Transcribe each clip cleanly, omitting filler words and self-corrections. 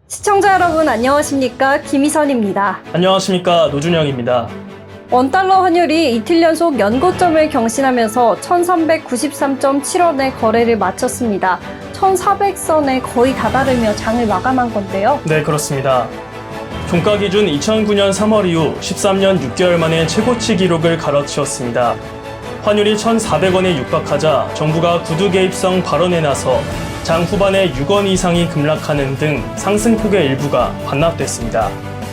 시청자 여러분 안녕하십니까? 김희선입니다. 안녕하십니까, 노준영입니다. 원달러 환율이 이틀 연속 연고점을 경신하면서 1393.7원에 거래를 마쳤습니다. 1400선에 거의 다다르며 장을 마감한 건데요. 네, 그렇습니다. 종가 기준 2009년 3월 이후 13년 6개월 만에 최고치 기록을 갈아치웠습니다. 환율이 1,400원에 육박하자 정부가 구두 개입성 발언에 나서 장 후반에 6원 이상이 급락하는 등 상승폭의 일부가 반납됐습니다.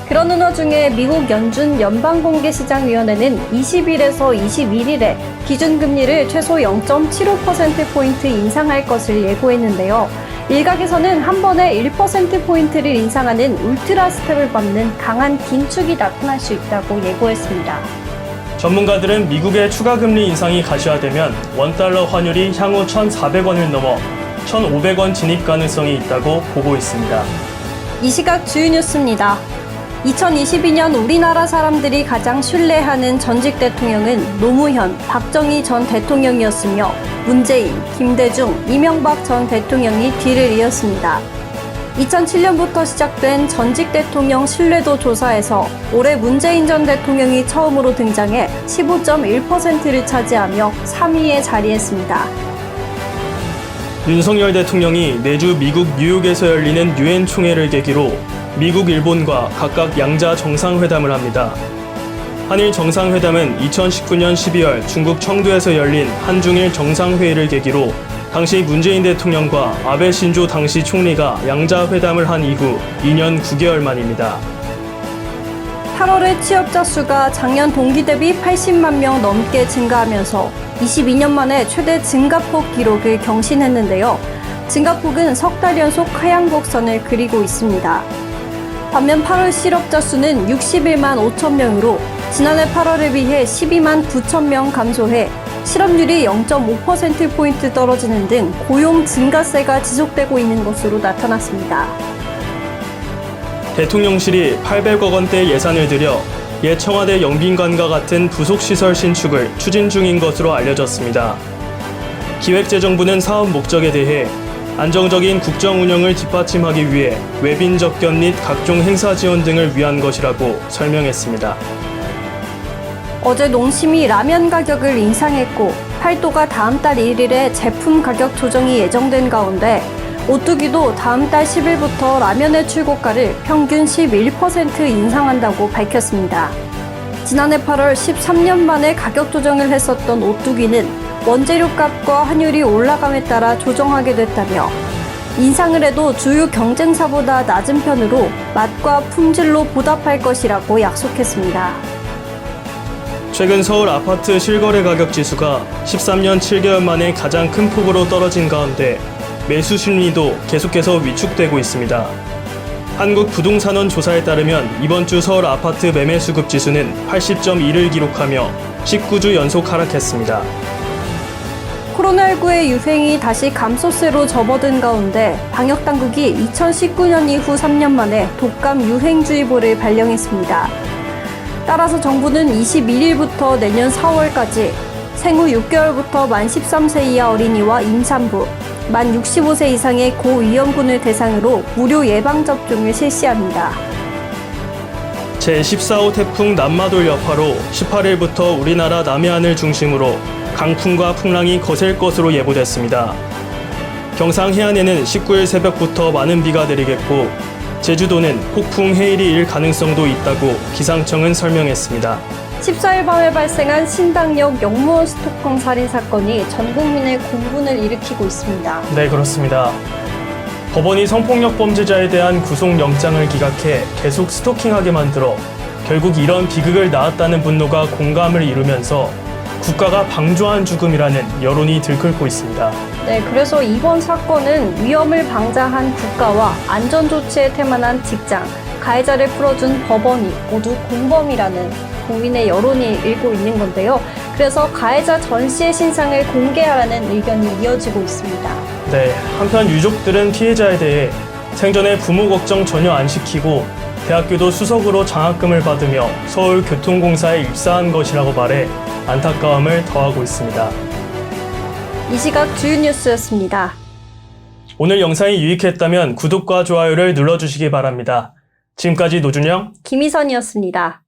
그러는 와중에 미국 연준 연방공개시장위원회는 20일에서 21일에 기준금리를 최소 0.75%포인트 인상할 것을 예고했는데요. 일각에서는 한 번에 1%포인트를 인상하는 울트라 스텝을 밟는 강한 긴축이 나타날 수 있다고 예고했습니다. 전문가들은 미국의 추가 금리 인상이 가시화되면 원달러 환율이 향후 1,400원을 넘어 1,500원 진입 가능성이 있다고 보고 있습니다. 이 시각 주요 뉴스입니다. 2022년 우리나라 사람들이 가장 신뢰하는 전직 대통령은 노무현, 박정희 전 대통령이었으며 문재인, 김대중, 이명박 전 대통령이 뒤를 이었습니다. 2007년부터 시작된 전직 대통령 신뢰도 조사에서 올해 문재인 전 대통령이 처음으로 등장해 15.1%를 차지하며 3위에 자리했습니다. 윤석열 대통령이 내주 미국 뉴욕에서 열리는 유엔 총회를 계기로 미국, 일본과 각각 양자 정상회담을 합니다. 한일 정상회담은 2019년 12월 중국 청두에서 열린 한중일 정상회의를 계기로 당시 문재인 대통령과 아베 신조 당시 총리가 양자회담을 한 이후 2년 9개월 만입니다. 8월에 취업자 수가 작년 동기 대비 80만 명 넘게 증가하면서 22년 만에 최대 증가폭 기록을 경신했는데요. 증가폭은 석 달 연속 하향곡선을 그리고 있습니다. 반면 8월 실업자 수는 61만 5천 명으로 지난해 8월에 비해 12만 9천 명 감소해 실업률이 0.5%포인트 떨어지는 등 고용 증가세가 지속되고 있는 것으로 나타났습니다. 대통령실이 800억 원대 예산을 들여 옛 청와대 영빈관과 같은 부속시설 신축을 추진 중인 것으로 알려졌습니다. 기획재정부는 사업 목적에 대해 안정적인 국정 운영을 뒷받침하기 위해 외빈 접견 및 각종 행사 지원 등을 위한 것이라고 설명했습니다. 어제 농심이 라면 가격을 인상했고 팔도가 다음 달 1일에 제품 가격 조정이 예정된 가운데 오뚜기도 다음 달 10일부터 라면의 출고가를 평균 11% 인상한다고 밝혔습니다. 지난해 8월 13년 만에 가격 조정을 했었던 오뚜기는 원재료값과 환율이 올라감에 따라 조정하게 됐다며 인상을 해도 주요 경쟁사보다 낮은 편으로 맛과 품질로 보답할 것이라고 약속했습니다. 최근 서울 아파트 실거래 가격 지수가 13년 7개월 만에 가장 큰 폭으로 떨어진 가운데 매수 심리도 계속해서 위축되고 있습니다. 한국부동산원 조사에 따르면 이번 주 서울 아파트 매매 수급 지수는 80.1을 기록하며 19주 연속 하락했습니다. 코로나19의 유행이 다시 감소세로 접어든 가운데 방역당국이 2019년 이후 3년 만에 독감 유행주의보를 발령했습니다. 따라서 정부는 21일부터 내년 4월까지 생후 6개월부터 만 13세 이하 어린이와 임산부, 만 65세 이상의 고위험군을 대상으로 무료 예방접종을 실시합니다. 제14호 태풍 남마돌 여파로 18일부터 우리나라 남해안을 중심으로 강풍과 풍랑이 거셀 것으로 예보됐습니다. 경상 해안에는 19일 새벽부터 많은 비가 내리겠고 제주도는 폭풍 해일이 일 가능성도 있다고 기상청은 설명했습니다. 14일 밤에 발생한 신당역 영무원 스토킹 살인 사건이 전 국민의 공분을 일으키고 있습니다. 네, 그렇습니다. 법원이 성폭력 범죄자에 대한 구속영장을 기각해 계속 스토킹하게 만들어 결국 이런 비극을 낳았다는 분노가 공감을 이루면서 국가가 방조한 죽음이라는 여론이 들끓고 있습니다. 네, 그래서 이번 사건은 위험을 방자한 국가와 안전조치에 태만한 직장, 가해자를 풀어준 법원이 모두 공범이라는 국민의 여론이 일고 있는 건데요. 그래서 가해자 전 씨의 신상을 공개하라는 의견이 이어지고 있습니다. 네, 한편 유족들은 피해자에 대해 생전에 부모 걱정 전혀 안 시키고 대학교도 수석으로 장학금을 받으며 서울교통공사에 입사한 것이라고 말해 안타까움을 더하고 있습니다. 이 시각 주요 뉴스였습니다. 오늘 영상이 유익했다면 구독과 좋아요를 눌러주시기 바랍니다. 지금까지 노준영, 김희선이었습니다.